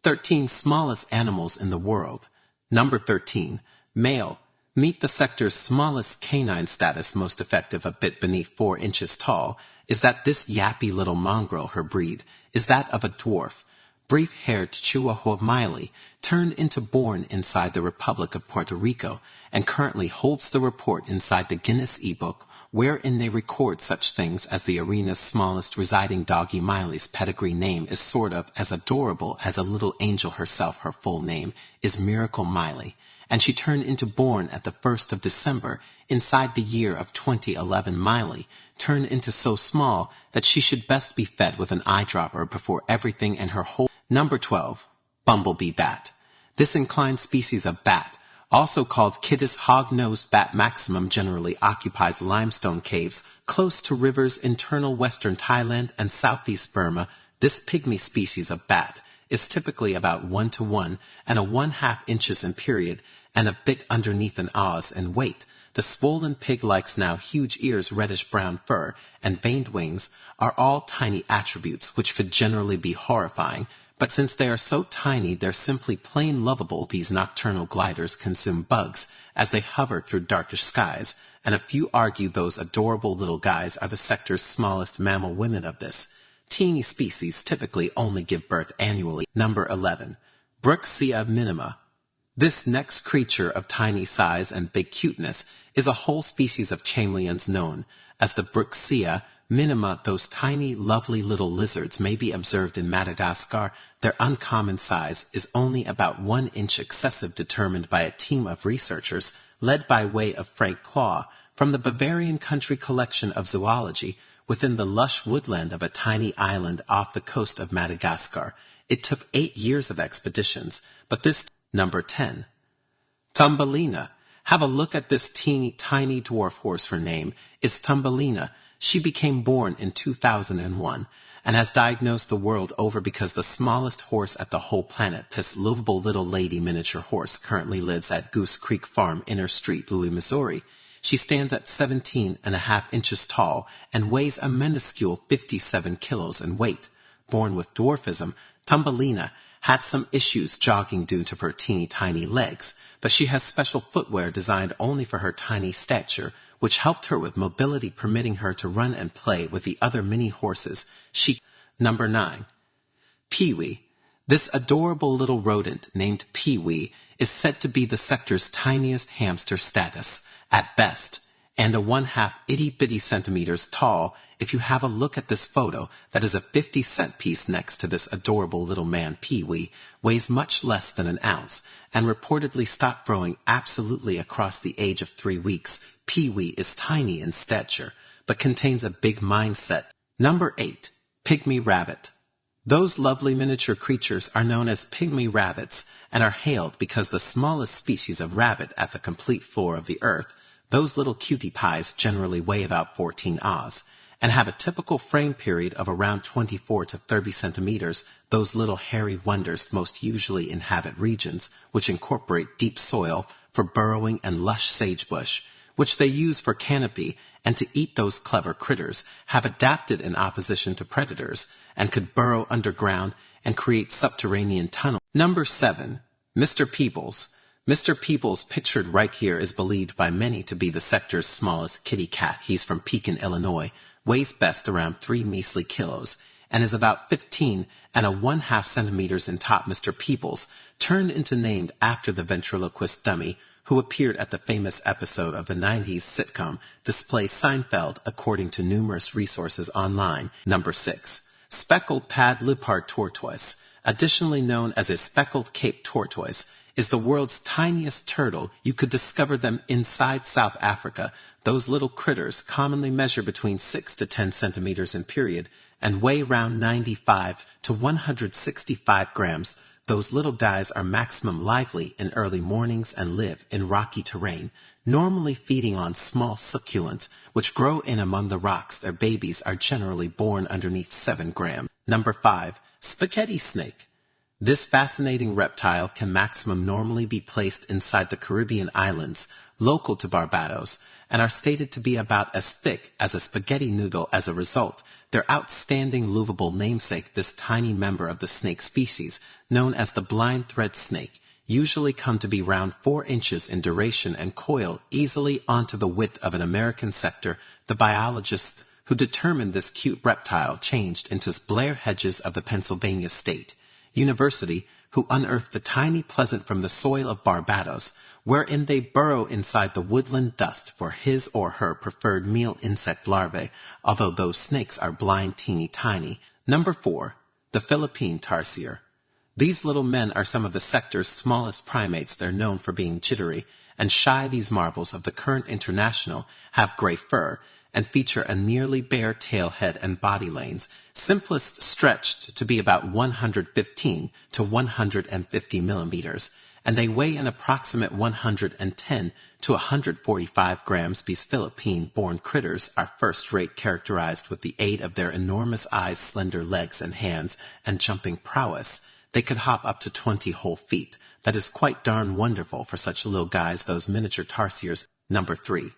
13 smallest animals in the world. Number 13. Male. Meet the sector's smallest canine status, most effective, a bit beneath 4 inches tall. Is that this yappy little mongrel her breed? Is that of a dwarf? Brief-haired Chihuahua Miley, turned into born inside the Republic of Puerto Rico, and currently holds the report inside the Guinness e-book, wherein they record such things as the arena's smallest residing doggy. Miley's pedigree name is sort of as adorable as a little angel herself. Her full name is Miracle Miley, and she turned into born at the 1st of December inside the year of 2011. Miley turned into so small that she should best be fed with an eyedropper before everything and her whole. Number 12. Bumblebee bat. This inclined species of bat, also called Kittis hog-nosed bat maximum, generally occupies limestone caves close to rivers internal western Thailand and southeast Burma. This pygmy species of bat is typically about 1:1 and a 1/2 inches in period and a bit underneath an oz in weight. The swollen pig-like snout, huge ears, reddish-brown fur, and veined wings are all tiny attributes which would generally be horrifying, but since they are so tiny they're simply plain lovable. These nocturnal gliders consume bugs as they hover through darkish skies, and a few argue those adorable little guys are the sector's smallest mammal. Women of this teeny species typically only give birth annually. Number 11. Bruxia minima. This next creature of tiny size and big cuteness is a whole species of chameleons known as the Bruxia minima. Those tiny, lovely little lizards may be observed in Madagascar. Their uncommon size is only about 1 inch, excessive, determined by a team of researchers led by way of Frank Claw from the Bavarian Country Collection of Zoology within the lush woodland of a tiny island off the coast of Madagascar. It took 8 years of expeditions, but this. Number 10. Thumbelina. Have a look at this teeny tiny dwarf horse. Her name is Thumbelina. She became born in 2001 and has diagnosed the world over because the smallest horse at the whole planet, this lovable little lady miniature horse, currently lives at Goose Creek Farm, Inner Street, Louis, Missouri. She stands at 17.5 inches tall and weighs a minuscule 57 kilos in weight. Born with dwarfism, Thumbelina had some issues jogging due to her teeny tiny legs, but she has special footwear designed only for her tiny stature, which helped her with mobility, permitting her to run and play with the other mini horses. Number 9. Peewee. This adorable little rodent named Peewee is said to be the sector's tiniest hamster status, at best, and a 1/2 itty-bitty centimeters tall. If you have a look at this photo, that is a 50-cent piece next to this adorable little man. Peewee weighs much less than an ounce, and reportedly stopped growing absolutely across the age of 3 weeks. Peewee is tiny in stature, but contains a big mindset. Number 8. Pygmy rabbit. Those lovely miniature creatures are known as pygmy rabbits, and are hailed because the smallest species of rabbit at the complete floor of the earth. Those little cutie pies generally weigh about 14 oz, and have a typical frame period of around 24 to 30 centimeters. Those little hairy wonders most usually inhabit regions which incorporate deep soil for burrowing and lush sagebush, which they use for canopy, and to eat. Those clever critters have adapted in opposition to predators, and could burrow underground and create subterranean tunnels. Number 7. Mr. Peebles. Mr. Peebles, pictured right here, is believed by many to be the sector's smallest kitty cat. He's from Pekin, Illinois, weighs best around 3 measly kilos, and is about 15.5 centimeters in top. Mr. Peebles turned into named after the ventriloquist dummy who appeared at the famous episode of the 90s sitcom Display Seinfeld, according to numerous resources online. Number 6. Speckled pad leopard tortoise, additionally known as a speckled Cape tortoise, is the world's tiniest turtle. You could discover them inside South Africa. Those little critters commonly measure between 6 to 10 centimeters in period and weigh around 95 to 165 grams. Those little guys are maximum lively in early mornings and live in rocky terrain, normally feeding on small succulents which grow in among the rocks. Their babies are generally born underneath 7 grams. Number 5. Spaghetti snake. This fascinating reptile can maximum normally be placed inside the Caribbean islands, local to Barbados, and are stated to be about as thick as a spaghetti noodle. As a result, their outstanding movable namesake, this tiny member of the snake species, known as the blind thread snake, usually come to be around 4 inches in duration and coil easily onto the width of an American sector. The biologists who determined this cute reptile changed into Blair Hedges of the Pennsylvania State University, who unearthed the tiny pleasant from the soil of Barbados, wherein they burrow inside the woodland dust for his or her preferred meal insect larvae, although those snakes are blind teeny tiny. Number 4. The Philippine tarsier. These little men are some of the sector's smallest primates. They're known for being jittery and shy. These marvels of the current international have gray fur and feature a nearly bare tail, head, and body lanes, simplest stretched to be about 115 to 150 millimeters, and they weigh an approximate 110 to 145 grams. These Philippine-born critters are first-rate, characterized with the aid of their enormous eyes, slender legs and hands, and jumping prowess. They could hop up to 20 whole feet. That is quite darn wonderful for such little guys, those miniature tarsiers. Number 3.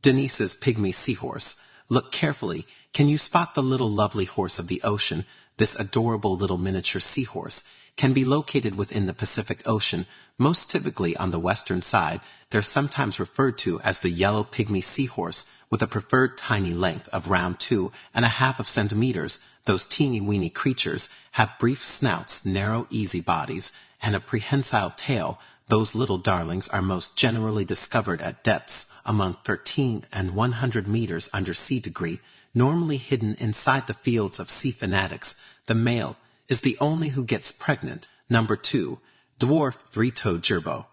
Denise's pygmy seahorse. Look carefully. Can you spot the little lovely horse of the ocean? This adorable little miniature seahorse can be located within the Pacific Ocean, most typically on the western side. They're sometimes referred to as the yellow pygmy seahorse, with a preferred tiny length of round 2.5 centimeters. Those teeny-weeny creatures have brief snouts, narrow, easy bodies, and a prehensile tail. Those little darlings are most generally discovered at depths among 13 and 100 meters under sea degree, normally hidden inside the fields of sea fanatics. The male is the only who gets pregnant. Number 2. Dwarf three-toed gerbil.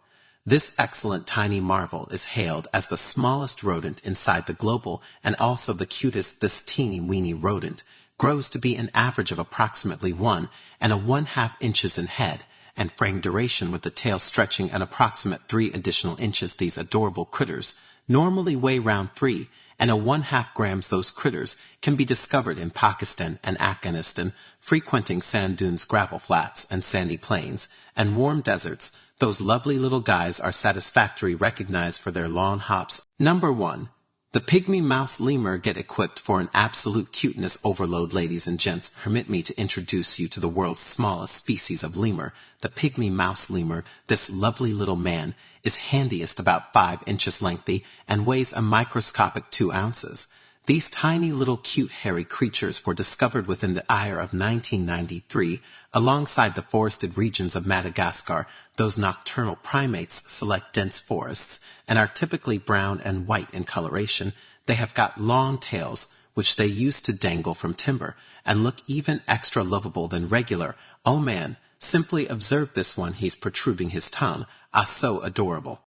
This excellent tiny marvel is hailed as the smallest rodent inside the global and also the cutest. This teeny-weeny rodent grows to be an average of approximately 1.5 inches in head and frame duration, with the tail stretching an approximate 3 additional inches. These adorable critters normally weigh around 3.5 grams. Those critters can be discovered in Pakistan and Afghanistan, frequenting sand dunes, gravel flats, and sandy plains, and warm deserts. Those lovely little guys are satisfactorily recognized for their long hops. Number 1. The pygmy mouse lemur. Get equipped for an absolute cuteness overload, ladies and gents. Permit me to introduce you to the world's smallest species of lemur, the pygmy mouse lemur. This lovely little man is handiest about 5 inches lengthy and weighs a microscopic 2 ounces. These tiny little cute hairy creatures were discovered within the year of 1993 alongside the forested regions of Madagascar. Those nocturnal primates select dense forests and are typically brown and white in coloration. They have got long tails, which they use to dangle from timber, and look even extra lovable than regular. Oh man, simply observe this one. He's protruding his tongue. Ah, so adorable.